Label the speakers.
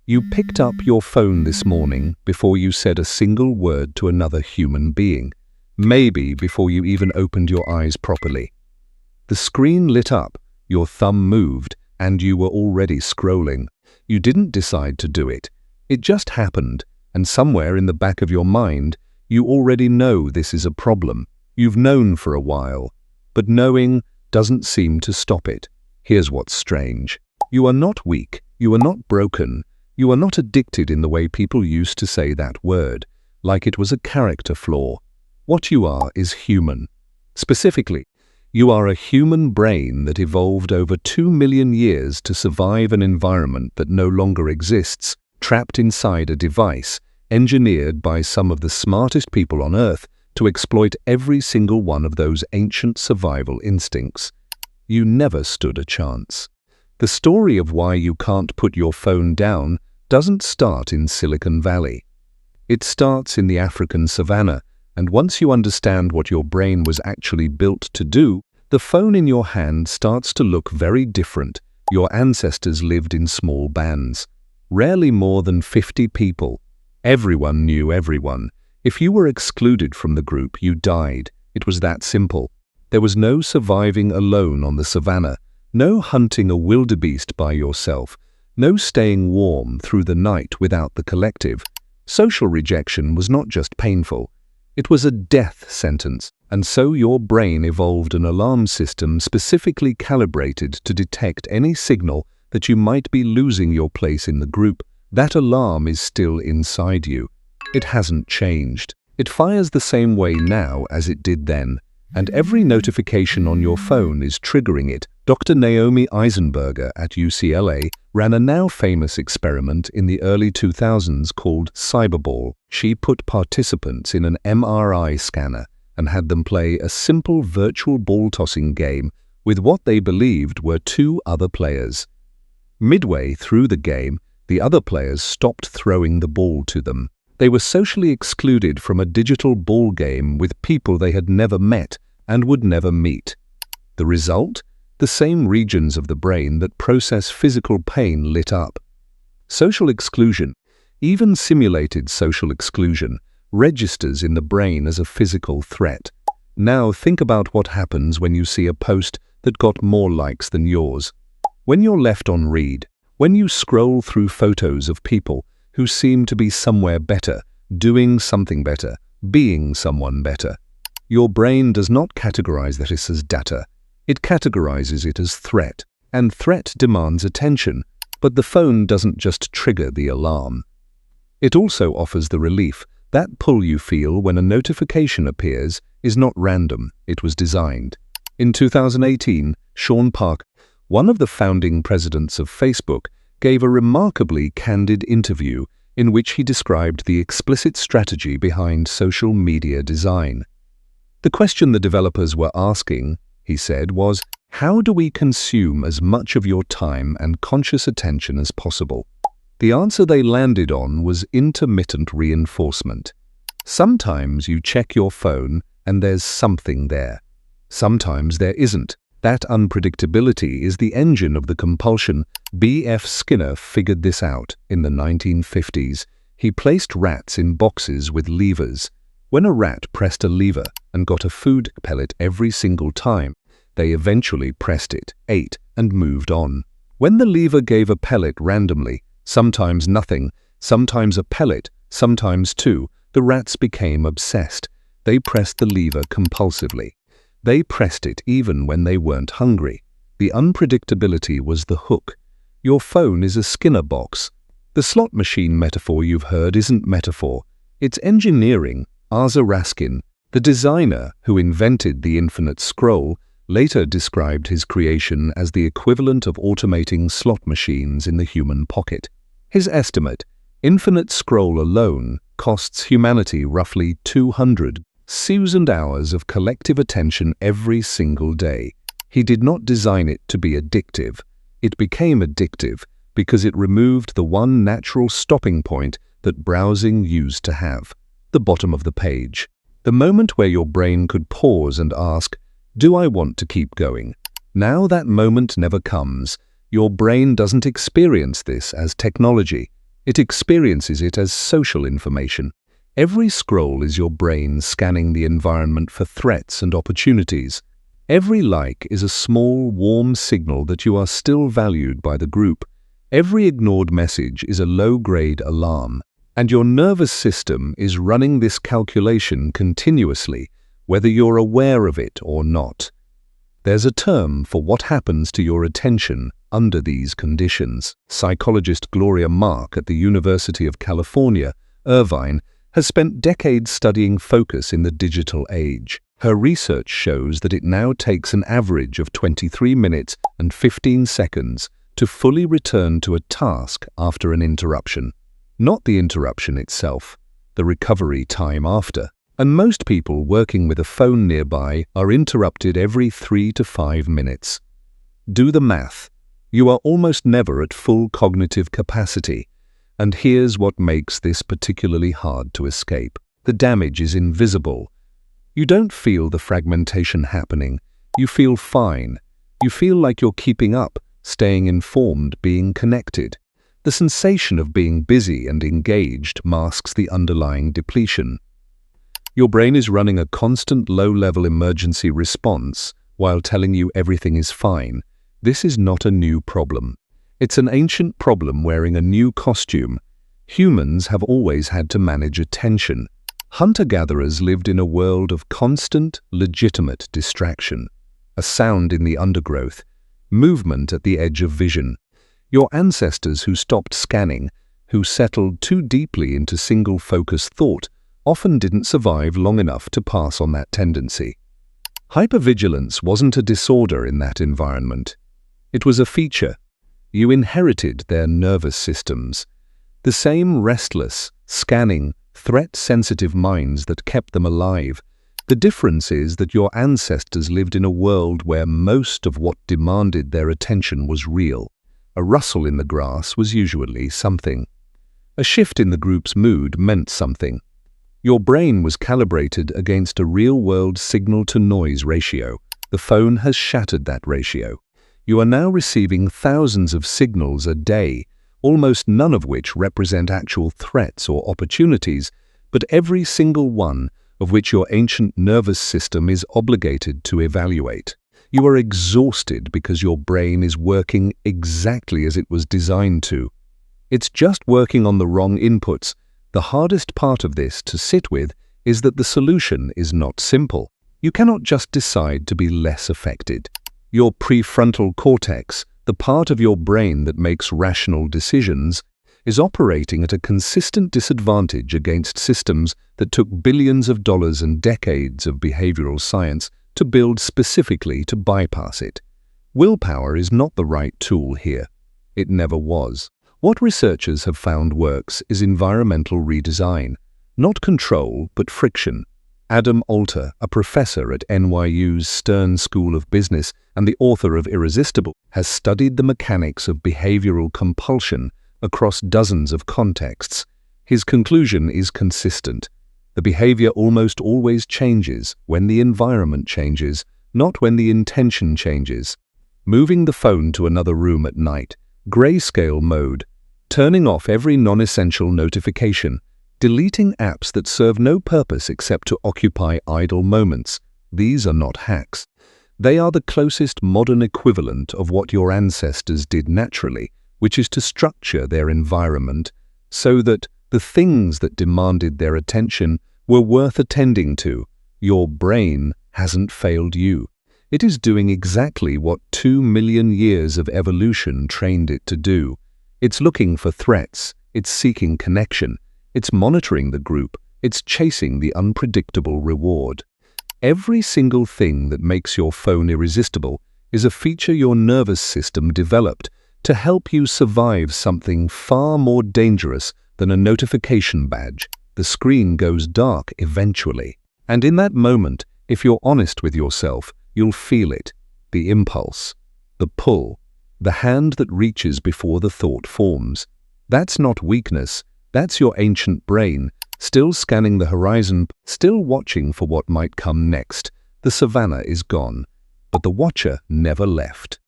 Speaker 1: You picked up your phone this morning before you said a single word to another human being, maybe before you even opened your eyes properly. The screen lit up, your thumb moved, and you were already scrolling. You didn't decide to do it. It just happened, and somewhere in the back of your mind, you already know this is a problem. You've known for a while, but knowing doesn't seem to stop it. Here's what's strange. You are not weak, you are not broken, you are not addicted in the way people used to say that word, like it was a character flaw. What you are is human. Specifically, you are a human brain that evolved over 2 million years to survive an environment that no longer exists, trapped inside a device, engineered by some of the smartest people on Earth to exploit every single one of those ancient survival instincts. You never stood a chance. The story of why you can't put your phone down doesn't start in Silicon Valley. It starts in the African savannah, and once you understand what your brain was actually built to do, the phone in your hand starts to look very different. Your ancestors lived in small bands, rarely more than 50 people. Everyone knew everyone. If you were excluded from the group, you died. It was that simple. There was no surviving alone on the savannah, no hunting a wildebeest by yourself, no staying warm through the night without the collective. Social rejection was not just painful, it was a death sentence, and so your brain evolved an alarm system specifically calibrated to detect any signal that you might be losing your place in the group. That alarm is still inside you. It hasn't changed. It fires the same way now as it did then, and every notification on your phone is triggering it. Dr. Naomi Eisenberger at UCLA ran a now famous experiment in the early 2000s called Cyberball. She put participants in an MRI scanner and had them play a simple virtual ball-tossing game with what they believed were 2 other players. Midway through the game, the other players stopped throwing the ball to them. They were socially excluded from a digital ball game with people they had never met and would never meet. The result? The same regions of the brain that process physical pain lit up. Social exclusion, even simulated social exclusion, registers in the brain as a physical threat. Now think about what happens when you see a post that got more likes than yours. When you're left on read, when you scroll through photos of people who seem to be somewhere better, doing something better, being someone better, your brain does not categorize that as data. It categorizes it as threat, and threat demands attention, but the phone doesn't just trigger the alarm. It also offers the relief. That pull you feel when a notification appears is not random, it was designed. In 2018, Sean Parker, one of the founding presidents of Facebook, gave a remarkably candid interview in which he described the explicit strategy behind social media design. The question the developers were asking, he said, was, how do we consume as much of your time and conscious attention as possible? The answer they landed on was intermittent reinforcement. Sometimes you check your phone and there's something there. Sometimes there isn't. That unpredictability is the engine of the compulsion. B.F. Skinner figured this out in the 1950s. He placed rats in boxes with levers. When a rat pressed a lever and got a food pellet every single time, they eventually pressed it, ate, and moved on. When the lever gave a pellet randomly, sometimes nothing, sometimes a pellet, sometimes 2, the rats became obsessed. They pressed the lever compulsively. They pressed it even when they weren't hungry. The unpredictability was the hook. Your phone is a Skinner box. The slot machine metaphor you've heard isn't metaphor. It's engineering. Asa Raskin, the designer who invented the infinite scroll, later described his creation as the equivalent of automating slot machines in the human pocket. His estimate, infinite scroll alone costs humanity roughly 200,000 hours of collective attention every single day. He did not design it to be addictive. It became addictive because it removed the one natural stopping point that browsing used to have, the bottom of the page. The moment where your brain could pause and ask, do I want to keep going? Now that moment never comes. Your brain doesn't experience this as technology. It experiences it as social information. Every scroll is your brain scanning the environment for threats and opportunities. Every like is a small, warm signal that you are still valued by the group. Every ignored message is a low-grade alarm. And your nervous system is running this calculation continuously, whether you're aware of it or not. There's a term for what happens to your attention under these conditions. Psychologist Gloria Mark at the University of California, Irvine, has spent decades studying focus in the digital age. Her research shows that it now takes an average of 23 minutes and 15 seconds to fully return to a task after an interruption. Not the interruption itself, the recovery time after. And most people working with a phone nearby are interrupted every 3 to 5 minutes. Do the math. You are almost never at full cognitive capacity. And here's what makes this particularly hard to escape. The damage is invisible. You don't feel the fragmentation happening. You feel fine. You feel like you're keeping up, staying informed, being connected. The sensation of being busy and engaged masks the underlying depletion. Your brain is running a constant low-level emergency response while telling you everything is fine. This is not a new problem. It's an ancient problem wearing a new costume. Humans have always had to manage attention. Hunter-gatherers lived in a world of constant, legitimate distraction. A sound in the undergrowth, movement at the edge of vision. Your ancestors who stopped scanning, who settled too deeply into single-focused thought, often didn't survive long enough to pass on that tendency. Hypervigilance wasn't a disorder in that environment. It was a feature. You inherited their nervous systems. The same restless, scanning, threat-sensitive minds that kept them alive. The difference is that your ancestors lived in a world where most of what demanded their attention was real. A rustle in the grass was usually something. A shift in the group's mood meant something. Your brain was calibrated against a real-world signal-to-noise ratio. The phone has shattered that ratio. You are now receiving thousands of signals a day, almost none of which represent actual threats or opportunities, but every single one of which your ancient nervous system is obligated to evaluate. You are exhausted because your brain is working exactly as it was designed to. It's just working on the wrong inputs. The hardest part of this to sit with is that the solution is not simple. You cannot just decide to be less affected. Your prefrontal cortex, the part of your brain that makes rational decisions, is operating at a consistent disadvantage against systems that took billions of dollars and decades of behavioral science to build specifically to bypass it. Willpower is not the right tool here. It never was. What researchers have found works is environmental redesign, not control but friction. Adam Alter, a professor at NYU's Stern School of Business and the author of Irresistible, has studied the mechanics of behavioral compulsion across dozens of contexts. His conclusion is consistent. The behavior almost always changes when the environment changes, not when the intention changes. Moving the phone to another room at night, grayscale mode, turning off every non-essential notification, deleting apps that serve no purpose except to occupy idle moments. These are not hacks. They are the closest modern equivalent of what your ancestors did naturally, which is to structure their environment so that the things that demanded their attention were worth attending to. Your brain hasn't failed you. It is doing exactly what 2 million years of evolution trained it to do. It's looking for threats. It's seeking connection. It's monitoring the group. It's chasing the unpredictable reward. Every single thing that makes your phone irresistible is a feature your nervous system developed to help you survive something far more dangerous than a notification badge. The screen goes dark eventually. And in that moment, if you're honest with yourself, you'll feel it. The impulse, the pull, the hand that reaches before the thought forms. That's not weakness. That's your ancient brain, still scanning the horizon, still watching for what might come next. The savannah is gone, but the watcher never left.